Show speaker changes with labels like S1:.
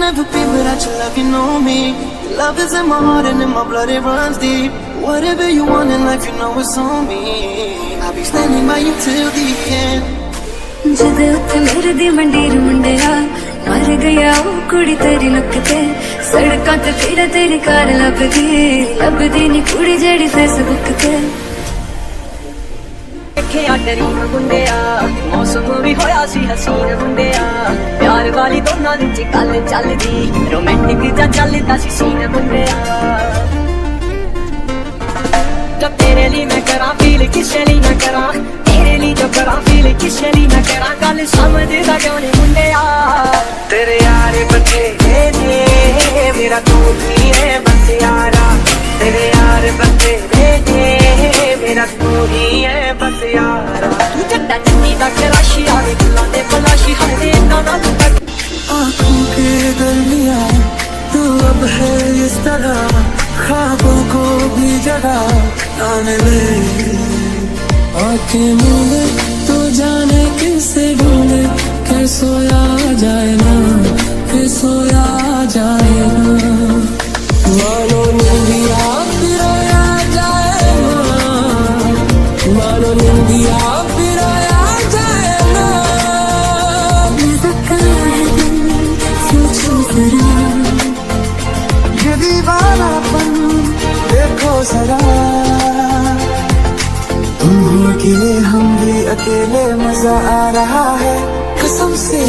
S1: never be without your love, you know me. Love is in my heart and in my blood, it runs deep. Whatever you want in life, you know it's on me. I'll be standing by you till the end.
S2: जदे उत्ते मेरे दी मंडीर मुंडिया मर गया वो कुड़ी तेरी look ते सड़कां ते फिर तेरी कार लभदी नी कुड़ी जेड़ी फेसबुक ते देखिया डरीम गुंडिया मौसम भी होया सी हसीन गुंडिया प्यार वाली दोनां विच गल चलदी रोमांटिक जा चलदा सी सीन गुंडिया जो तेरे लिए मैं करा फील किसे लिए ना करा तेरे लिए जो करा फील किसे लिए ना करा गल समझदा क्यों नहीं मुंडिया तेरे यार बतेरे ने मेरा तू ही है बस यारा तेरे यार बतेरे ने मेरा तू ही है बस यारा तू जट्टा चन्नी दा कराशी आवे गुलां दे पलाशी हरे ना ना तू
S1: आँखों के दरमियां तू अब है इस तरह ख्वाबों को भी जगह आने ले आँखें मूंदे तो जाने किससे ढूंढे फिर सोया जाए ना फिर सोया जाए ना मानो निंदिया फिर आया जाए ना मानो निंदिया फिर आया जाए ना सोचो जरा ये दीवानापन देखो जरा तुम हो अकेले हम भी अकेले मजा आ रहा है कसम से